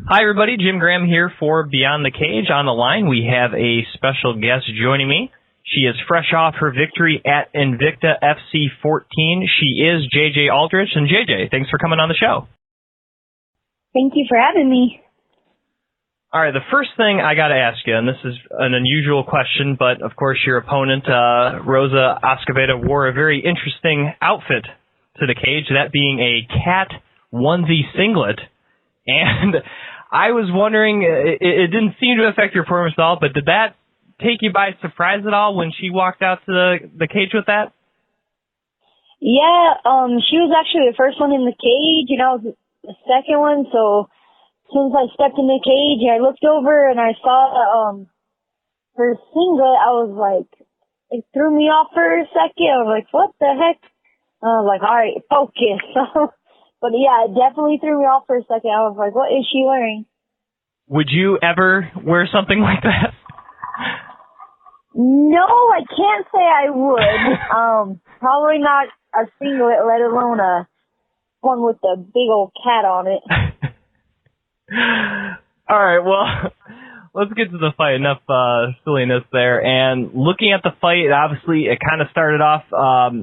Hi, everybody. Jim Graham here for Beyond the Cage. On the line, we have a special guest joining me. She is fresh off her victory at Invicta FC 14. She is JJ Aldrich. And JJ, thanks for coming on the show. Thank you for having me. All right, the first thing I got to ask you, and this is an unusual question, but of course your opponent, Rosa Acevedo, wore a very interesting outfit to the cage, that being a cat onesie singlet. And I was wondering, it didn't seem to affect your performance at all, but did that take you by surprise at all when she walked out to the cage with that? Yeah, she was actually the first one in the cage, and I was the second one, so since I stepped in the cage, I looked over and I saw her singlet. I was like, it threw me off for a second. I was like, what the heck? I was like, all right, focus. But yeah, it definitely threw me off for a second. I was like, what is she wearing? Would you ever wear something like that? No, I can't say I would. Probably not a singlet, let alone a one with a big old cat on it. All right, well, let's get to the fight. Enough silliness there. And looking at the fight, obviously it kind of started off,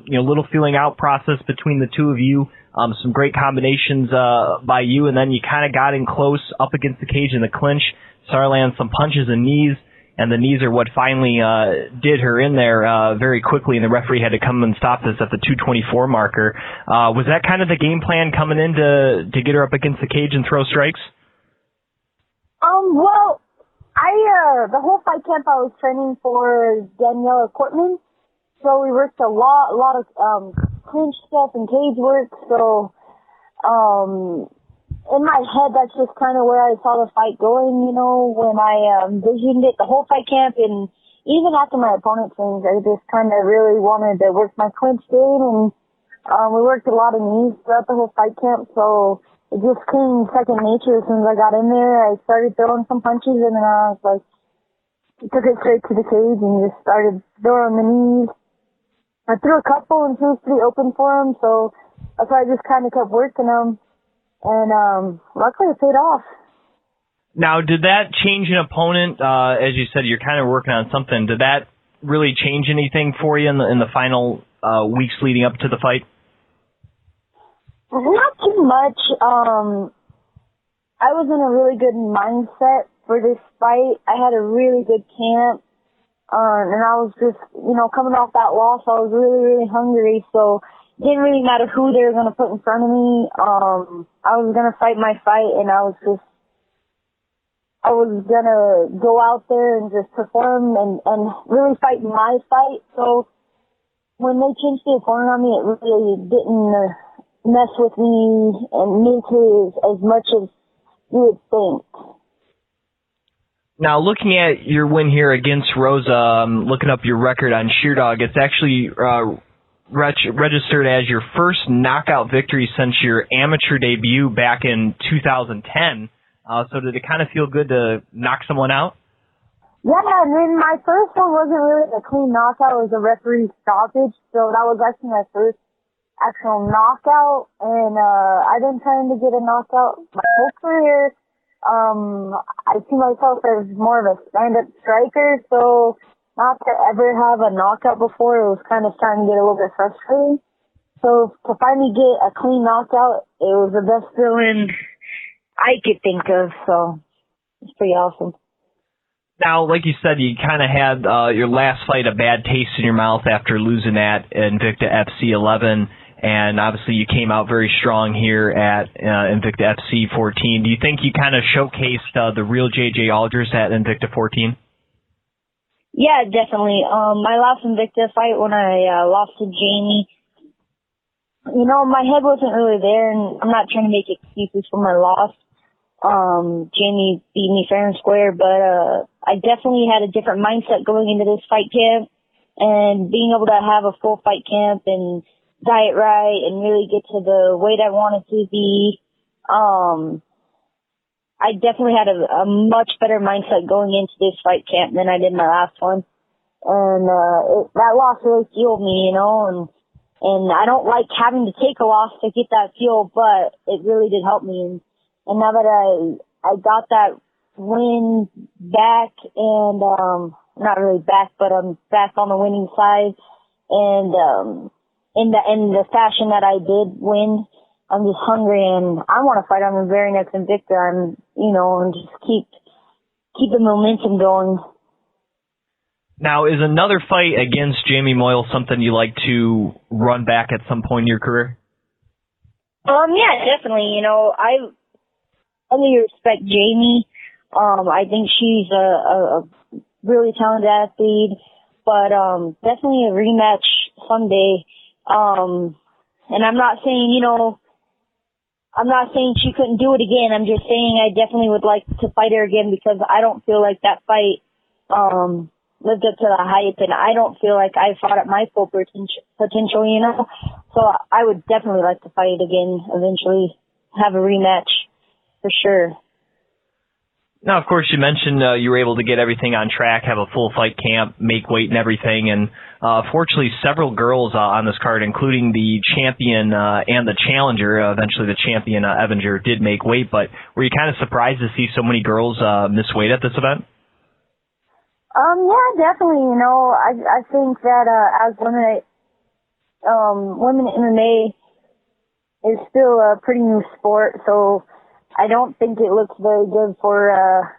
little feeling out process between the two of you. Some great combinations by you, and then you kind of got in close up against the cage in the clinch. Started landing some punches and knees, and the knees are what finally did her in there very quickly, and the referee had to come and stop this at the 2:24 marker. Was that kind of the game plan coming in to get her up against the cage and throw strikes? Well, the whole fight camp I was training for Daniela Cortman, so we worked a lot of clinch stuff and cage work, so in my head that's just kind of where I saw the fight going, when I envisioned it the whole fight camp, and even after my opponent changed, I just kind of really wanted to work my clinch game, and we worked a lot of knees throughout the whole fight camp, so it just came second nature. As soon as I got in there, I started throwing some punches, and then I was like, took it straight to the cage and just started throwing the knees. I threw a couple, and she was pretty open for them, so that's why I just kind of kept working them, and luckily it paid off. Now, did that change an opponent? As you said, you're kind of working on something. Did that really change anything for you in the final weeks leading up to the fight? Not too much. I was in a really good mindset for this fight. I had a really good camp. And I was just, coming off that loss, I was really, really hungry, so it didn't really matter who they were going to put in front of me. I was going to fight my fight, and I was going to go out there and just perform and really fight my fight. So when they changed the opponent on me, it really didn't mess with me and mentally as much as you would think. Now, looking at your win here against Rosa, looking up your record on Sheerdog, it's actually registered as your first knockout victory since your amateur debut back in 2010. So did it kind of feel good to knock someone out? Yeah, and then my first one wasn't really a clean knockout. It was a referee stoppage, so that was actually my first actual knockout, and I've been trying to get a knockout my whole career. I see myself as more of a stand-up striker, so not to ever have a knockout before, it was kind of starting to get a little bit frustrating. So to finally get a clean knockout, it was the best feeling I could think of, so it's pretty awesome. Now, like you said, you kind of had your last fight a bad taste in your mouth after losing at Invicta FC 11. And obviously you came out very strong here at Invicta FC 14. Do you think you kind of showcased the real JJ Aldrich at Invicta 14? Yeah, definitely. My last Invicta fight when I lost to Jamie, my head wasn't really there, and I'm not trying to make excuses for my loss. Jamie beat me fair and square, but I definitely had a different mindset going into this fight camp, and being able to have a full fight camp and diet right and really get to the weight I wanted to be. I definitely had a much better mindset going into this fight camp than I did my last one. And that loss really fueled me, and I don't like having to take a loss to get that fuel, but it really did help me. And now that I got that win back, and not really back, but I'm back on the winning side. And in the fashion that I did win, I'm just hungry, and I want to fight on the very next Invicta. And just keep the momentum going. Now, is another fight against Jamie Moyle something you like to run back at some point in your career? Yeah, definitely. I really respect Jamie. I think she's a really talented athlete, but definitely a rematch someday. And I'm not saying, she couldn't do it again. I'm just saying I definitely would like to fight her again, because I don't feel like that fight lived up to the hype, and I don't feel like I fought at my full potential. So I would definitely like to fight again eventually, have a rematch for sure. Now, of course, you mentioned you were able to get everything on track, have a full fight camp, make weight and everything, and fortunately several girls on this card, including the champion and the challenger, eventually the champion, Evinger, did make weight, but were you kind of surprised to see so many girls miss weight at this event? Yeah, definitely. I think that as women MMA is still a pretty new sport, so I don't think it looks very good for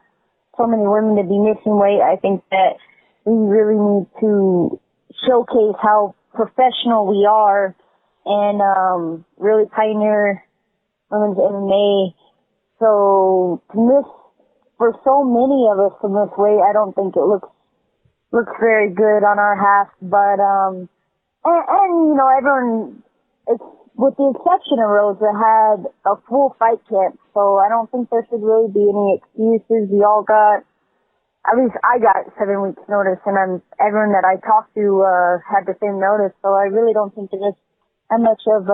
so many women to be missing weight. I think that we really need to showcase how professional we are and really pioneer women's MMA. So for so many of us to miss weight, I don't think it looks very good on our half. But everyone, it's with the exception of Rosa, had a full fight camp, so I don't think there should really be any excuses. We all got, at least I got 7 weeks notice, and everyone that I talked to had the same notice, so I really don't think there's that much of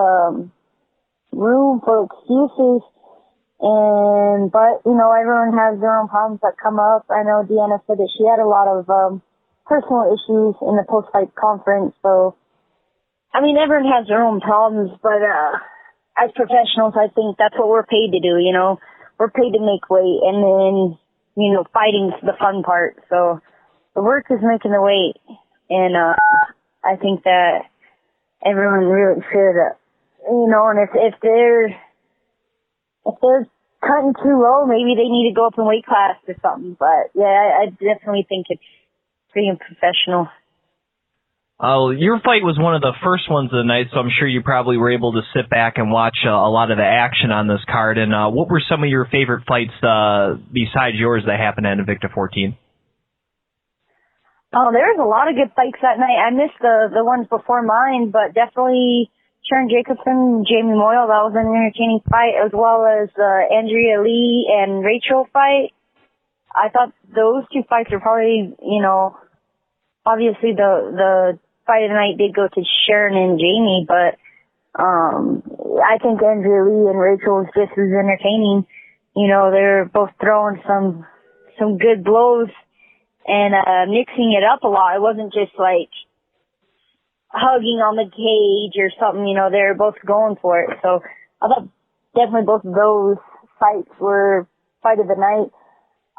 room for excuses. But everyone has their own problems that come up. I know Deanna said that she had a lot of personal issues in the post-fight conference, so everyone has their own problems, but as professionals, I think that's what we're paid to do, We're paid to make weight, and then, fighting's the fun part. So the work is making the weight, and I think that everyone really should, and if they're cutting too low, maybe they need to go up in weight class or something. But, yeah, I definitely think it's pretty unprofessional. Your fight was one of the first ones of the night, so I'm sure you probably were able to sit back and watch a lot of the action on this card. And what were some of your favorite fights besides yours that happened at Invicta 14? Oh, there was a lot of good fights that night. I missed the ones before mine, but definitely Sharon Jacobson, Jamie Moyle, that was an entertaining fight, as well as Andrea Lee and Rachel fight. I thought those two fights were probably, obviously the fight of the night did go to Sharon and Jamie, but I think Andrea Lee and Rachel was just as entertaining. They're both throwing some good blows and mixing it up a lot. It wasn't just like hugging on the cage or something, they're both going for it. So I thought definitely both of those fights were fight of the night.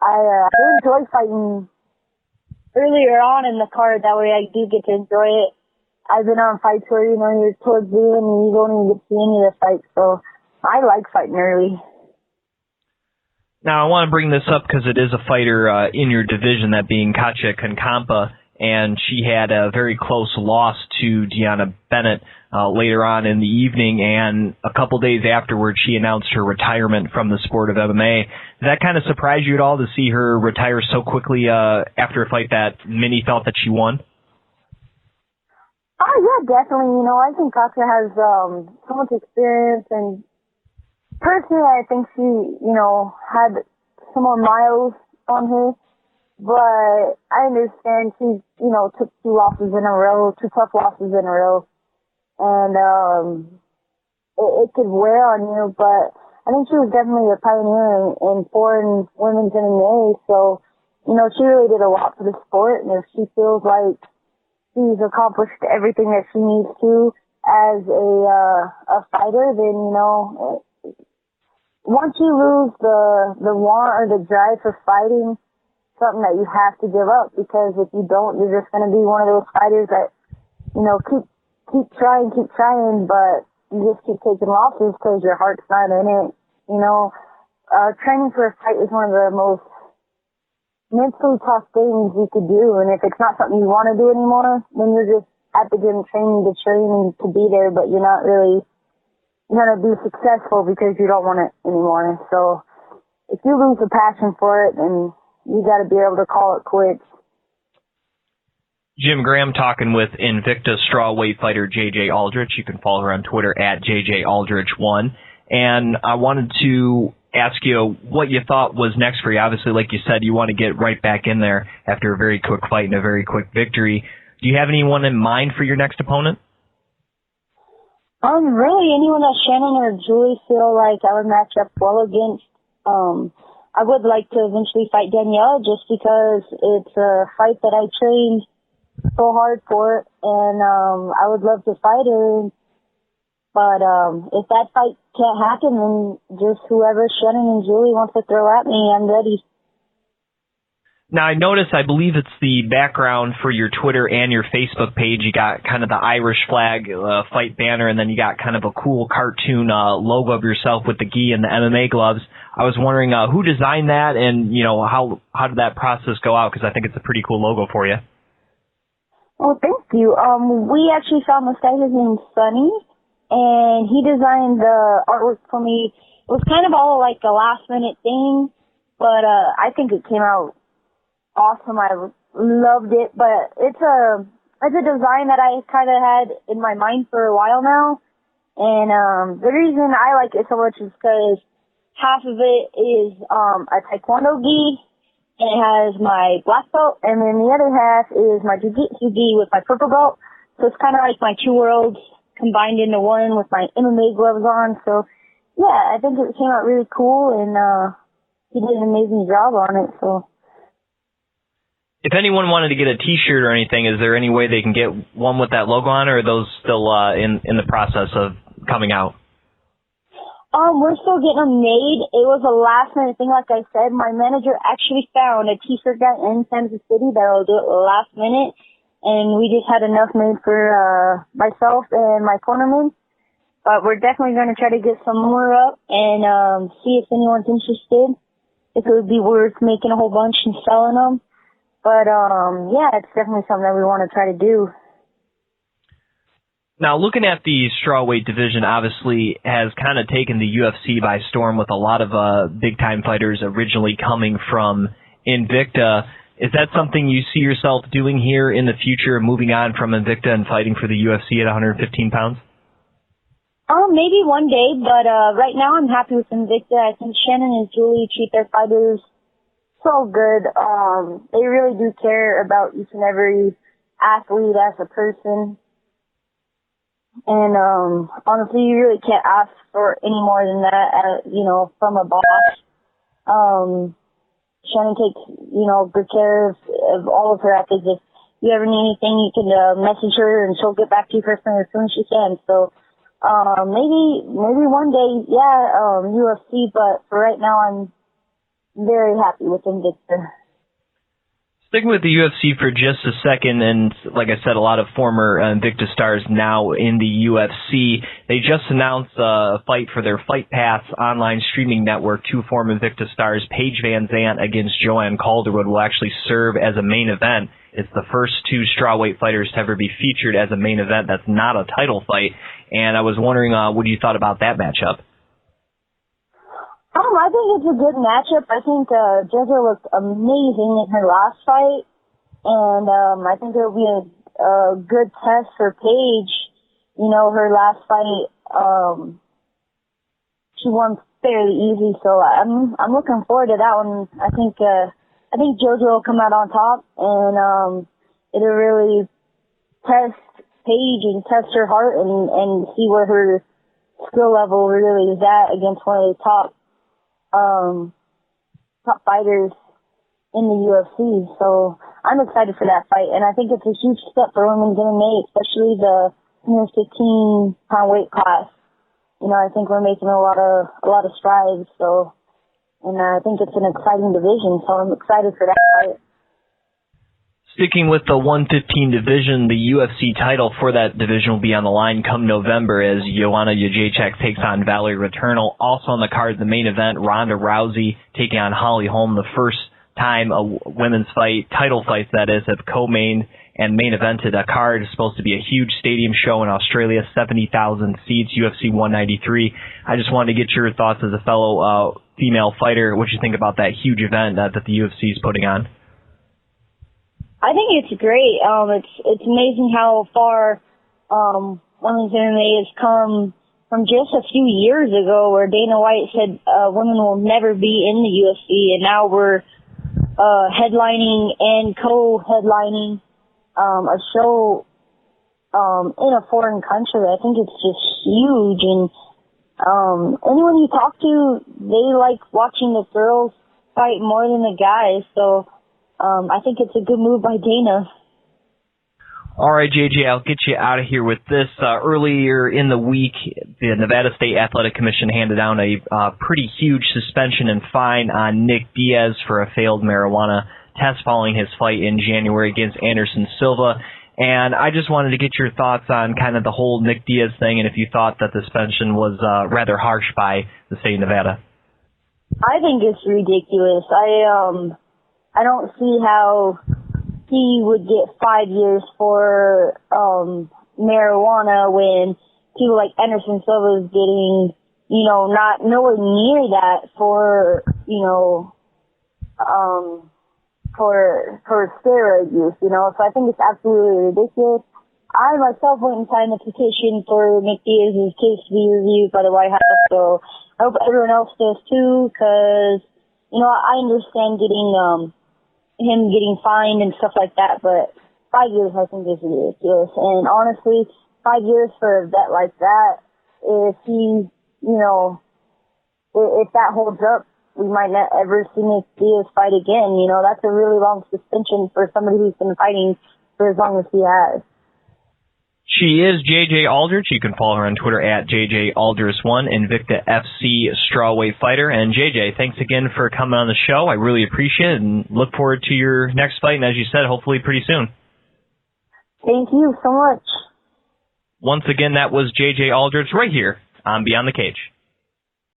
I enjoy fighting earlier on in the card, that way I do get to enjoy it. I've been on fights where, you're towards the end and you don't even get to see any of the fights, so I like fighting early. Now, I want to bring this up because it is a fighter in your division, that being Katja Kankampa, and she had a very close loss to Deanna Bennett later on in the evening, and a couple days afterwards she announced her retirement from the sport of MMA. Did that kind of surprise you at all to see her retire so quickly after a fight that many felt that she won? Oh, yeah, definitely. I think Katja has so much experience, and personally I think she, had some more miles on her. But I understand she, took two tough losses in a row. And it could wear on you, but I think she was definitely a pioneer in foreign women's MMA. So, she really did a lot for the sport. And if she feels like she's accomplished everything that she needs to as a fighter, then, once you lose the want or the drive for fighting, something that you have to give up, because if you don't, you're just going to be one of those fighters that, keep trying, but you just keep taking losses because your heart's not in it. Training for a fight is one of the most mentally tough things you could do, and if it's not something you want to do anymore, then you're just at the gym training to be there, but you're not really going to be successful because you don't want it anymore. So if you lose the passion for it, then you got to be able to call it quits. Jim Graham talking with Invicta strawweight fighter JJ Aldrich. You can follow her on Twitter at JJAldrich1. And I wanted to ask you what you thought was next for you. Obviously, like you said, you want to get right back in there after a very quick fight and a very quick victory. Do you have anyone in mind for your next opponent? Really, anyone that Shannon or Julie feel like I would match up well against. I would like to eventually fight Danielle just because it's a fight that I trained so hard for, and I would love to fight her. But if that fight can't happen, then just whoever Shannon and Julie wants to throw at me, I'm ready. Now, I noticed, I believe it's the background for your Twitter and your Facebook page. You got kind of the Irish flag fight banner, and then you got kind of a cool cartoon logo of yourself with the gi and the MMA gloves. I was wondering who designed that, and how did that process go out? Because I think it's a pretty cool logo for you. Well, thank you. We actually found this guy. His name's Sonny, and he designed the artwork for me. It was kind of all like a last-minute thing, but I think it came out awesome. I loved it, but it's a design that I kind of had in my mind for a while now, and the reason I like it so much is because half of it is a taekwondo gi, and it has my black belt, and then the other half is my jiu-jitsu gi with my purple belt. So it's kind of like my two worlds combined into one with my MMA gloves on. So yeah, I think it came out really cool, and he did an amazing job on it. So. If anyone wanted to get a T-shirt or anything, is there any way they can get one with that logo on, or are those still in the process of coming out? We're still getting them made. It was a last-minute thing, like I said. My manager actually found a T-shirt guy in Kansas City that'll do it last minute, and we just had enough made for myself and my cornerman. But we're definitely going to try to get some more up and see if anyone's interested, if it would be worth making a whole bunch and selling them. But, yeah, it's definitely something that we want to try to do. Now, looking at the strawweight division, obviously, has kind of taken the UFC by storm with a lot of big-time fighters originally coming from Invicta. Is that something you see yourself doing here in the future, moving on from Invicta and fighting for the UFC at 115 pounds? Maybe one day, but right now I'm happy with Invicta. I think Shannon and Julie treat their fighters so good. They really do care about each and every athlete as a person. And honestly, you really can't ask for any more than that, from a boss. Shannon takes, good care of all of her athletes. If you ever need anything, you can message her, and she'll get back to you personally as soon as she can. So maybe one day, UFC. But for right now, I'm very happy with Invicta. Sticking with the UFC for just a second, and like I said, a lot of former Invicta stars now in the UFC. They just announced a fight for their Fight Pass online streaming network. Two former Invicta stars, Paige Van Zant against Joanne Calderwood, will actually serve as a main event. It's the first two strawweight fighters to ever be featured as a main event that's not a title fight. And I was wondering what you thought about that matchup. I think it's a good matchup. I think JoJo looked amazing in her last fight, and I think it'll be a good test for Paige. Her last fight, she won fairly easy, so I'm looking forward to that one. I think JoJo will come out on top, and it'll really test Paige and test her heart and see where her skill level really is at against one of the top fighters in the UFC. So I'm excited for that fight, and I think it's a huge step for women's MMA, especially the 115-pound weight class. I think we're making a lot of strides. So, and I think it's an exciting division. So I'm excited for that fight. Sticking with the 115 division, the UFC title for that division will be on the line come November as Joanna Jędrzejczyk takes on Valerie Returnal. Also on the card, the main event, Ronda Rousey taking on Holly Holm, the first time a women's fight, title fights that is, have co-main and main evented a card. It's supposed to be a huge stadium show in Australia, 70,000 seats, UFC 193. I just wanted to get your thoughts as a fellow female fighter, what you think about that huge event that the UFC is putting on. I think it's great. It's amazing how far women's MMA has come from just a few years ago, where Dana White said women will never be in the UFC, and now we're headlining and co-headlining a show in a foreign country. I think it's just huge, and anyone you talk to, they like watching the girls fight more than the guys. So I think it's a good move by Dana. All right, JJ, I'll get you out of here with this. Earlier in the week, the Nevada State Athletic Commission handed down a pretty huge suspension and fine on Nick Diaz for a failed marijuana test following his fight in January against Anderson Silva. And I just wanted to get your thoughts on kind of the whole Nick Diaz thing, and if you thought that the suspension was rather harsh by the state of Nevada. I think it's ridiculous. I don't see how he would get 5 years for marijuana when people like Anderson Silva is getting, not nowhere near that for, for steroid use, So I think it's absolutely ridiculous. I myself went and signed the petition for Nick Diaz's case to be reviewed by the White House, so I hope everyone else does too, because, I understand him getting fined and stuff like that, but 5 years I think is ridiculous. And honestly, 5 years for a vet like that, if he, if that holds up, we might not ever see Nick Diaz fight again. That's a really long suspension for somebody who's been fighting for as long as he has. She is JJ Aldrich. You can follow her on Twitter at JJAldrich1, Invicta FC strawweight fighter. And JJ, thanks again for coming on the show. I really appreciate it and look forward to your next fight. And as you said, hopefully pretty soon. Thank you so much. Once again, that was JJ Aldrich right here on Beyond the Cage.